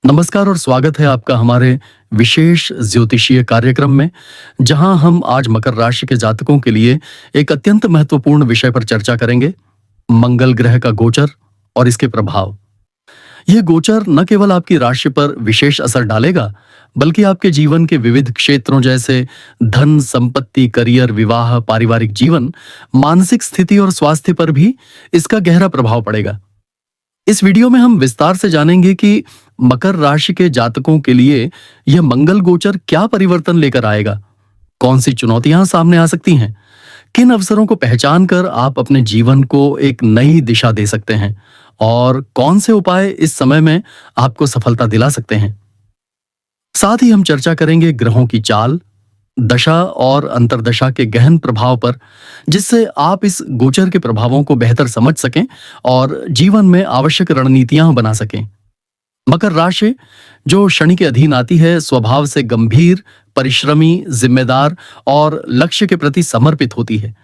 नमस्कार और स्वागत है आपका हमारे विशेष ज्योतिषीय कार्यक्रम में, जहां हम आज मकर राशि के जातकों के लिए एक अत्यंत महत्वपूर्ण विषय पर चर्चा करेंगे। मंगल ग्रह का गोचर और इसके प्रभाव। यह गोचर न केवल आपकी राशि पर विशेष असर डालेगा, बल्कि आपके जीवन के विविध क्षेत्रों जैसे धन, संपत्ति, करियर, विवाह, पारिवारिक जीवन, मानसिक स्थिति और स्वास्थ्य पर भी इसका गहरा प्रभाव पड़ेगा। इस वीडियो में हम विस्तार से जानेंगे कि मकर राशि के जातकों के लिए यह मंगल गोचर क्या परिवर्तन लेकर आएगा, कौन सी चुनौतियां सामने आ सकती हैं, किन अवसरों को पहचान कर आप अपने जीवन को एक नई दिशा दे सकते हैं और कौन से उपाय इस समय में आपको सफलता दिला सकते हैं। साथ ही हम चर्चा करेंगे ग्रहों की चाल, दशा और अंतर्दशा के गहन प्रभाव पर, जिससे आप इस गोचर के प्रभावों को बेहतर समझ सकें और जीवन में आवश्यक रणनीतियां बना सकें। मकर राशि, जो शनि के अधीन आती है, स्वभाव से गंभीर, परिश्रमी, जिम्मेदार और लक्ष्य के प्रति समर्पित होती है।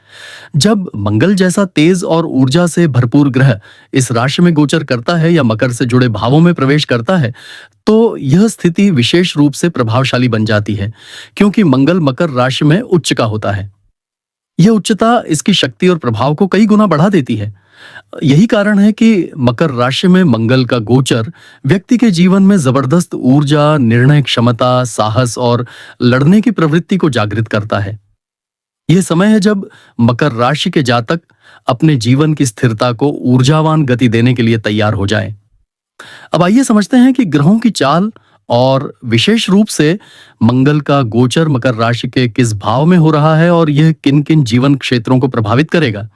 जब मंगल जैसा तेज और ऊर्जा से भरपूर ग्रह इस राशि में गोचर करता है या मकर से जुड़े भावों में प्रवेश करता है, तो यह स्थिति विशेष रूप से प्रभावशाली बन जाती है, क्योंकि मंगल मकर राशि में उच्च का होता है। यह उच्चता इसकी शक्ति और प्रभाव को कई गुना बढ़ा देती है। यही कारण है कि मकर राशि में मंगल का गोचर व्यक्ति के जीवन में जबरदस्त ऊर्जा, निर्णय क्षमता, साहस और लड़ने की प्रवृत्ति को जागृत करता है। यह समय है जब मकर राशि के जातक अपने जीवन की स्थिरता को ऊर्जावान गति देने के लिए तैयार हो जाएं। अब आइए समझते हैं कि ग्रहों की चाल और विशेष रूप से मंगल का गोचर मकर राशि के किस भाव में हो रहा है और यह किन किन जीवन क्षेत्रों को प्रभावित करेगा।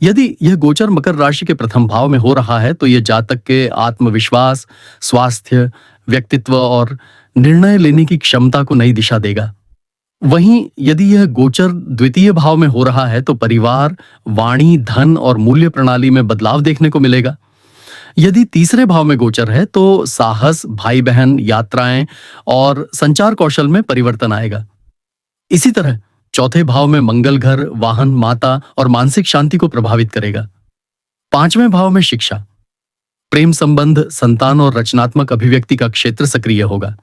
यदि यह गोचर मकर राशि के प्रथम भाव में हो रहा है, तो यह जातक के आत्मविश्वास, स्वास्थ्य, व्यक्तित्व और निर्णय लेने की क्षमता को नई दिशा देगा। वहीं यदि यह गोचर द्वितीय भाव में हो रहा है, तो परिवार, वाणी, धन और मूल्य प्रणाली में बदलाव देखने को मिलेगा। यदि तीसरे भाव में गोचर है, तो साहस, भाई बहन, यात्राएं और संचार कौशल में परिवर्तन आएगा। इसी तरह चौथे भाव में मंगल घर, वाहन, माता और मानसिक शांति को प्रभावित करेगा। पांचवें भाव में शिक्षा, प्रेम संबंध, संतान और रचनात्मक अभिव्यक्ति का क्षेत्र सक्रिय होगा।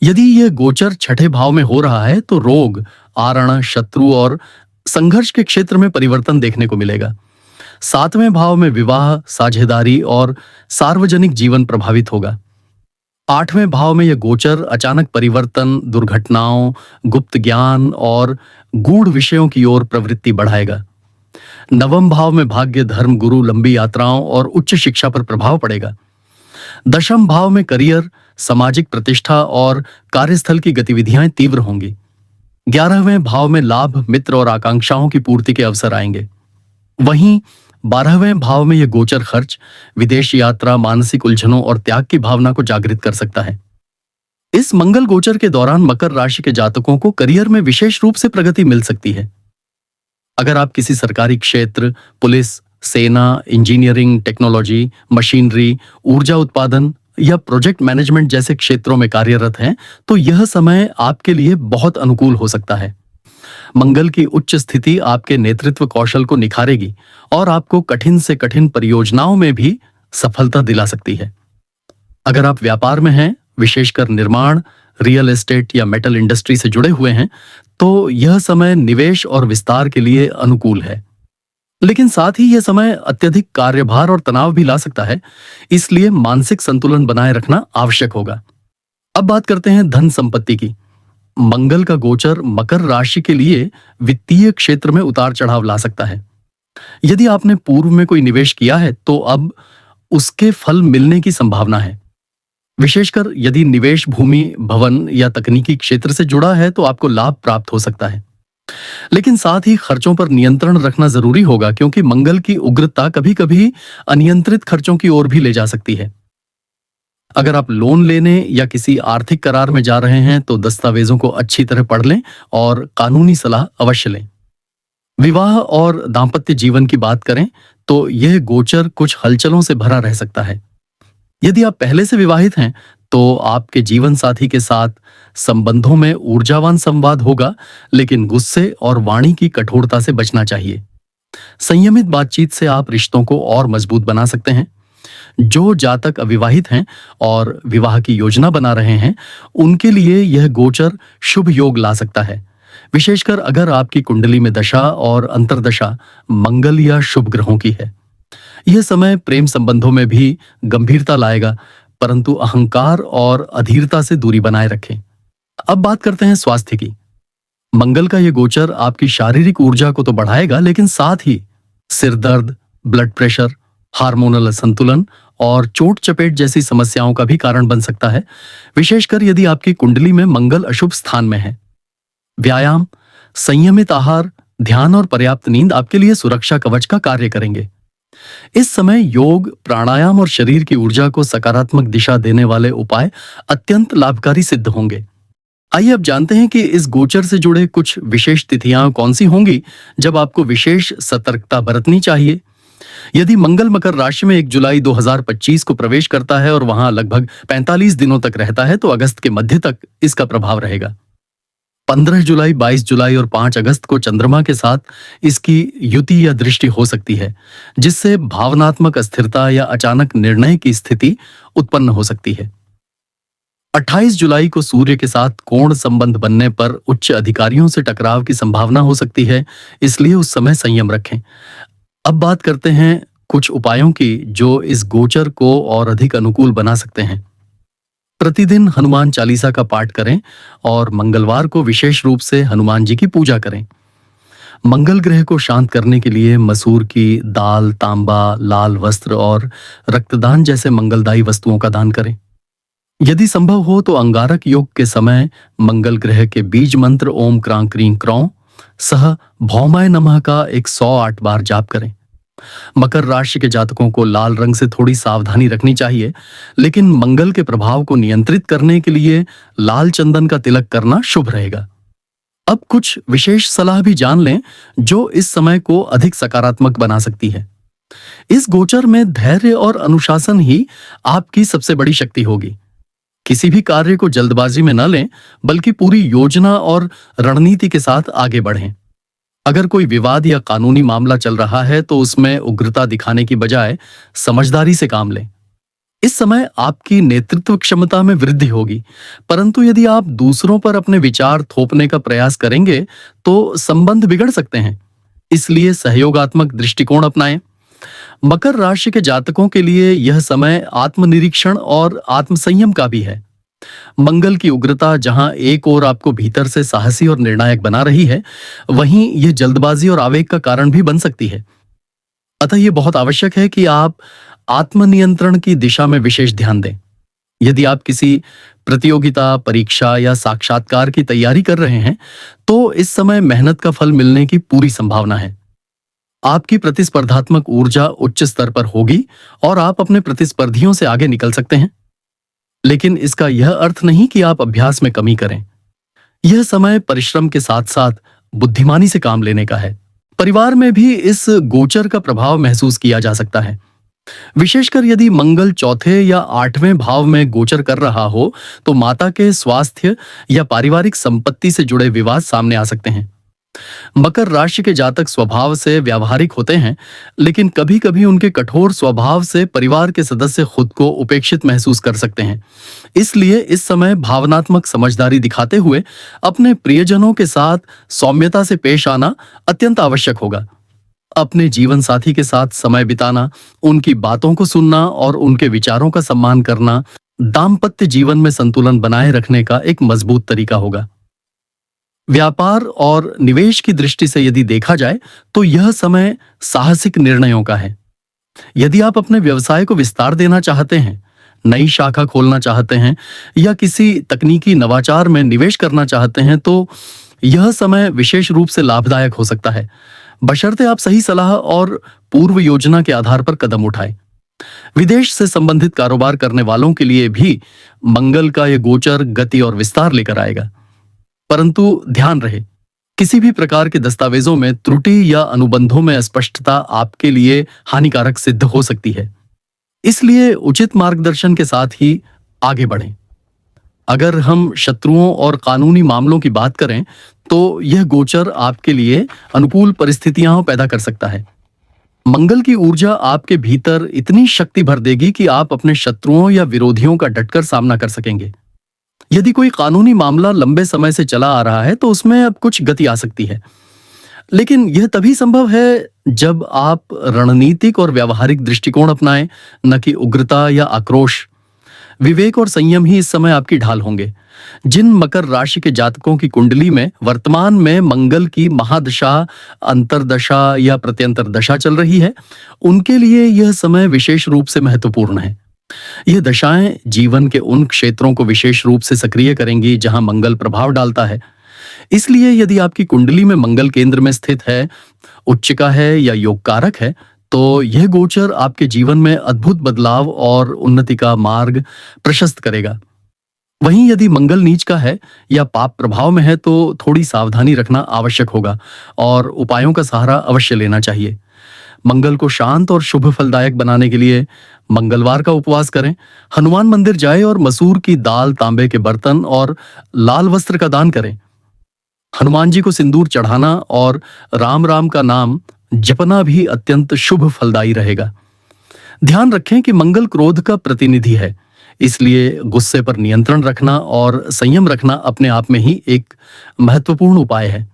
यदि यह गोचर छठे भाव में हो रहा है, तो रोग, आरण, शत्रु और संघर्ष के क्षेत्र में परिवर्तन देखने को मिलेगा। सातवें भाव में विवाह, साझेदारी और सार्वजनिक जीवन प्रभावित होगा। आठवें भाव में यह गोचर अचानक परिवर्तन, दुर्घटनाओं, गुप्त ज्ञान और गूढ़ विषयों की ओर प्रवृत्ति बढ़ाएगा। नवम भाव में भाग्य, धर्म, गुरु, लंबी यात्राओं और उच्च शिक्षा पर प्रभाव पड़ेगा। दशम भाव में करियर, सामाजिक प्रतिष्ठा और कार्यस्थल की गतिविधियां तीव्र होंगी। 11वें भाव में लाभ, मित्र और आकांक्षाओं की पूर्ति के अवसर आएंगे। वहीं 12वें भाव में यह गोचर खर्च, विदेश यात्रा, मानसिक उलझनों और त्याग की भावना को जागृत कर सकता है। इस मंगल गोचर के दौरान मकर राशि के जातकों को करियर में विशेष रूप से प्रगति मिल सकती है। अगर आप किसी सरकारी क्षेत्र, पुलिस, सेना, इंजीनियरिंग, टेक्नोलॉजी, मशीनरी, ऊर्जा उत्पादन या प्रोजेक्ट मैनेजमेंट जैसे क्षेत्रों में कार्यरत हैं, तो यह समय आपके लिए बहुत अनुकूल हो सकता है। मंगल की उच्च स्थिति आपके नेतृत्व कौशल को निखारेगी और आपको कठिन से कठिन परियोजनाओं में भी सफलता दिला सकती है। अगर आप व्यापार में हैं, विशेषकर निर्माण, रियल एस्टेट या मेटल इंडस्ट्री से जुड़े हुए हैं, तो यह समय निवेश और विस्तार के लिए अनुकूल है। लेकिन साथ ही यह समय अत्यधिक कार्यभार और तनाव भी ला सकता है, इसलिए मानसिक संतुलन बनाए रखना आवश्यक होगा। अब बात करते हैं धन संपत्ति की। मंगल का गोचर मकर राशि के लिए वित्तीय क्षेत्र में उतार चढ़ाव ला सकता है। यदि आपने पूर्व में कोई निवेश किया है, तो अब उसके फल मिलने की संभावना है। विशेषकर यदि निवेश भूमि, भवन या तकनीकी क्षेत्र से जुड़ा है, तो आपको लाभ प्राप्त हो सकता है। लेकिन साथ ही खर्चों पर नियंत्रण रखना जरूरी होगा, क्योंकि मंगल की उग्रता कभी-कभी अनियंत्रित खर्चों की ओर भी ले जा सकती है। अगर आप लोन लेने या किसी आर्थिक करार में जा रहे हैं, तो दस्तावेजों को अच्छी तरह पढ़ लें और कानूनी सलाह अवश्य लें। विवाह और दांपत्य जीवन की बात करें, तो यह गोचर कुछ हलचलों से भरा रह सकता है। यदि आप पहले से विवाहित हैं, तो आपके जीवन साथी के साथ संबंधों में ऊर्जावान संवाद होगा, लेकिन गुस्से और वाणी की कठोरता से बचना चाहिए। संयमित बातचीत से आप रिश्तों को और मजबूत बना सकते हैं। जो जातक अविवाहित हैं और विवाह की योजना बना रहे हैं, उनके लिए यह गोचर शुभ योग ला सकता है, विशेषकर अगर आपकी कुंडली में दशा और अंतर्दशा मंगल या शुभ ग्रहों की है। यह समय प्रेम संबंधों में भी गंभीरता लाएगा, परंतु अहंकार और अधीरता से दूरी बनाए रखें। अब बात करते हैं स्वास्थ्य की। मंगल का यह गोचर आपकी शारीरिक ऊर्जा को तो बढ़ाएगा, लेकिन साथ ही सिर दर्द, ब्लड प्रेशर, हार्मोनल असंतुलन और चोट चपेट जैसी समस्याओं का भी कारण बन सकता है, विशेषकर यदि आपकी कुंडली में मंगल अशुभ स्थान में है। व्यायाम, संयमित आहार, ध्यान और पर्याप्त नींद आपके लिए सुरक्षा कवच का कार्य करेंगे। इस समय योग, प्राणायाम और शरीर की ऊर्जा को सकारात्मक दिशा देने वाले उपाय अत्यंत लाभकारी सिद्ध होंगे। आइए अब जानते हैं कि इस गोचर से जुड़े कुछ विशेष तिथियां कौन सी होंगी जब आपको विशेष सतर्कता बरतनी चाहिए। यदि मंगल मकर राशि में 1 जुलाई 2025 को प्रवेश करता है और वहां लगभग 45 दिनों तक रहता है, तो अगस्त के मध्य तक इसका प्रभाव रहेगा। 15 जुलाई, 22 जुलाई और 5 अगस्त को चंद्रमा के साथ इसकी युति या दृष्टि हो सकती है, जिससे भावनात्मक अस्थिरता या अचानक निर्णय की स्थिति उत्पन्न हो सकती है। 28 जुलाई को सूर्य के साथ कोण संबंध बनने पर उच्च अधिकारियों से टकराव की संभावना हो सकती है, इसलिए उस समय संयम रखें। अब बात करते हैं कुछ उपायों की जो इस गोचर को और अधिक अनुकूल बना सकते हैं। प्रतिदिन हनुमान चालीसा का पाठ करें और मंगलवार को विशेष रूप से हनुमान जी की पूजा करें। मंगल ग्रह को शांत करने के लिए मसूर की दाल, तांबा, लाल वस्त्र और रक्तदान जैसे मंगलदायी वस्तुओं का दान करें। यदि संभव हो तो अंगारक योग के समय मंगल ग्रह के बीज मंत्र ओम क्रां क्रीं क्रौं सह भौमाय नमः का 108 बार जाप करें। मकर राशि के जातकों को लाल रंग से थोड़ी सावधानी रखनी चाहिए, लेकिन मंगल के प्रभाव को नियंत्रित करने के लिए लाल चंदन का तिलक करना शुभ रहेगा। अब कुछ विशेष सलाह भी जान लें जो इस समय को अधिक सकारात्मक बना सकती है। इस गोचर में धैर्य और अनुशासन ही आपकी सबसे बड़ी शक्ति होगी। किसी भी कार्य को जल्दबाजी में न लें, बल्कि पूरी योजना और रणनीति के साथ आगे बढ़ें। अगर कोई विवाद या कानूनी मामला चल रहा है तो उसमें उग्रता दिखाने की बजाय समझदारी से काम लें। इस समय आपकी नेतृत्व क्षमता में वृद्धि होगी, परंतु यदि आप दूसरों पर अपने विचार थोपने का प्रयास करेंगे तो संबंध बिगड़ सकते हैं, इसलिए सहयोगात्मक दृष्टिकोण अपनाएं। मकर राशि के जातकों के लिए यह समय आत्मनिरीक्षण और आत्मसंयम का भी है। मंगल की उग्रता जहां एक ओर आपको भीतर से साहसी और निर्णायक बना रही है, वहीं यह जल्दबाजी और आवेग का कारण भी बन सकती है। अतः यह बहुत आवश्यक है कि आप आत्मनियंत्रण की दिशा में विशेष ध्यान दें। यदि आप किसी प्रतियोगिता, परीक्षा या साक्षात्कार की तैयारी कर रहे हैं, तो इस समय मेहनत का फल मिलने की पूरी संभावना है। आपकी प्रतिस्पर्धात्मक ऊर्जा उच्च स्तर पर होगी और आप अपने प्रतिस्पर्धियों से आगे निकल सकते हैं। लेकिन इसका यह अर्थ नहीं कि आप अभ्यास में कमी करें। यह समय परिश्रम के साथ साथ बुद्धिमानी से काम लेने का है। परिवार में भी इस गोचर का प्रभाव महसूस किया जा सकता है, विशेषकर यदि मंगल चौथे या 8वें भाव में गोचर कर रहा हो, तो माता के स्वास्थ्य या पारिवारिक संपत्ति से जुड़े विवाद सामने आ सकते हैं। मकर राशि के जातक स्वभाव से व्यावहारिक होते हैं, लेकिन कभी-कभी उनके कठोर स्वभाव से परिवार के सदस्य खुद को उपेक्षित महसूस कर सकते हैं। इसलिए इस समय भावनात्मक समझदारी दिखाते हुए अपने प्रियजनों के साथ सौम्यता से पेश आना अत्यंत आवश्यक होगा। अपने जीवन साथी के साथ समय बिताना, उनकी बातों को सुनना और उनके विचारों का सम्मान करना दाम्पत्य जीवन में संतुलन बनाए रखने का एक मजबूत तरीका होगा। व्यापार और निवेश की दृष्टि से यदि देखा जाए तो यह समय साहसिक निर्णयों का है। यदि आप अपने व्यवसाय को विस्तार देना चाहते हैं, नई शाखा खोलना चाहते हैं या किसी तकनीकी नवाचार में निवेश करना चाहते हैं, तो यह समय विशेष रूप से लाभदायक हो सकता है, बशर्ते आप सही सलाह और पूर्व योजना के आधार पर कदम उठाएं। विदेश से संबंधित कारोबार करने वालों के लिए भी मंगल का यह गोचर गति और विस्तार लेकर आएगा। परंतु ध्यान रहे, किसी भी प्रकार के दस्तावेजों में त्रुटि या अनुबंधों में अस्पष्टता आपके लिए हानिकारक सिद्ध हो सकती है। इसलिए उचित मार्गदर्शन के साथ ही आगे बढ़ें। अगर हम शत्रुओं और कानूनी मामलों की बात करें तो यह गोचर आपके लिए अनुकूल परिस्थितियां पैदा कर सकता है। मंगल की ऊर्जा आपके भीतर इतनी शक्ति भर देगी कि आप अपने शत्रुओं या विरोधियों का डटकर सामना कर सकेंगे। यदि कोई कानूनी मामला लंबे समय से चला आ रहा है तो उसमें अब कुछ गति आ सकती है, लेकिन यह तभी संभव है जब आप रणनीतिक और व्यावहारिक दृष्टिकोण अपनाएं, न कि उग्रता या आक्रोश। विवेक और संयम ही इस समय आपकी ढाल होंगे। जिन मकर राशि के जातकों की कुंडली में वर्तमान में मंगल की महादशा, अंतरदशा या प्रत्यंतर दशा चल रही है, उनके लिए यह समय विशेष रूप से महत्वपूर्ण है। यह दशाएं जीवन के उन क्षेत्रों को विशेष रूप से सक्रिय करेंगी जहां मंगल प्रभाव डालता है। इसलिए यदि आपकी कुंडली में मंगल केंद्र में स्थित है, उच्चिका है या योग कारक है, तो यह गोचर आपके जीवन में अद्भुत बदलाव और उन्नति का मार्ग प्रशस्त करेगा। वहीं यदि मंगल नीच का है या पाप प्रभाव में है तो थोड़ी सावधानी रखना आवश्यक होगा और उपायों का सहारा अवश्य लेना चाहिए। मंगल को शांत और शुभ फलदायक बनाने के लिए मंगलवार का उपवास करें, हनुमान मंदिर जाएं और मसूर की दाल, तांबे के बर्तन और लाल वस्त्र का दान करें। हनुमान जी को सिंदूर चढ़ाना और राम राम का नाम जपना भी अत्यंत शुभ फलदायी रहेगा। ध्यान रखें कि मंगल क्रोध का प्रतिनिधि है, इसलिए गुस्से पर नियंत्रण रखना और संयम रखना अपने आप में ही एक महत्वपूर्ण उपाय है।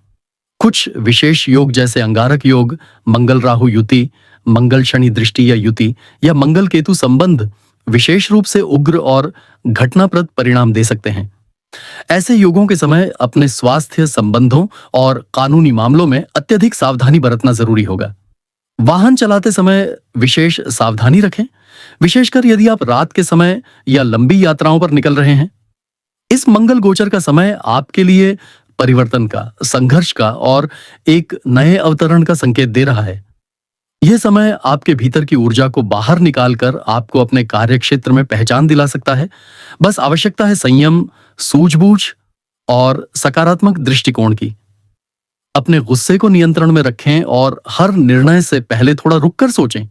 कुछ विशेष योग जैसे अंगारक योग, मंगल राहु युति, मंगल शनि दृष्टि या युति या मंगल केतु संबंध विशेष रूप से उग्र और घटनाप्रद परिणाम दे सकते हैं। ऐसे योगों के समय अपने स्वास्थ्य संबंधों और कानूनी मामलों में अत्यधिक सावधानी बरतना जरूरी होगा। वाहन चलाते समय विशेष सावधानी रखें, विशेषकर यदि आप रात के समय या लंबी यात्राओं पर निकल रहे हैं। इस मंगल गोचर का समय आपके लिए परिवर्तन का, संघर्ष का और एक नए अवतरण का संकेत दे रहा है। यह समय आपके भीतर की ऊर्जा को बाहर निकालकर आपको अपने कार्य क्षेत्र में पहचान दिला सकता है। बस आवश्यकता है संयम, सूझबूझ और सकारात्मक दृष्टिकोण की। अपने गुस्से को नियंत्रण में रखें और हर निर्णय से पहले थोड़ा रुककर सोचें।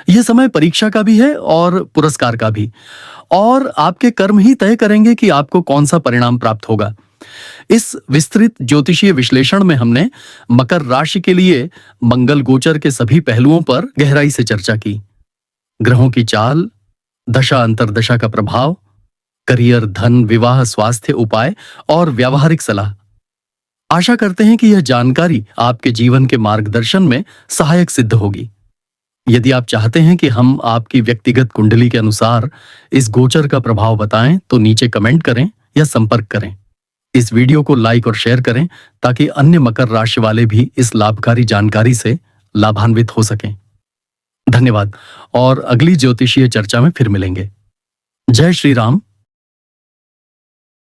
यह समय परीक्षा का भी है और पुरस्कार का भी, और आपके कर्म ही तय करेंगे कि आपको कौन सा परिणाम प्राप्त होगा। इस विस्तृत ज्योतिषीय विश्लेषण में हमने मकर राशि के लिए मंगल गोचर के सभी पहलुओं पर गहराई से चर्चा की। ग्रहों की चाल, दशा अंतरदशा का प्रभाव, करियर, धन, विवाह, स्वास्थ्य उपाय और व्यावहारिक सलाह। आशा करते हैं कि यह जानकारी आपके जीवन के मार्गदर्शन में सहायक सिद्ध होगी। यदि आप चाहते हैं कि हम आपकी व्यक्तिगत कुंडली के अनुसार इस गोचर का प्रभाव बताएं तो नीचे कमेंट करें या संपर्क करें। इस वीडियो को लाइक और शेयर करें ताकि अन्य मकर राशि वाले भी इस लाभकारी जानकारी से लाभान्वित हो सकें। धन्यवाद और अगली ज्योतिषीय चर्चा में फिर मिलेंगे। जय श्री राम।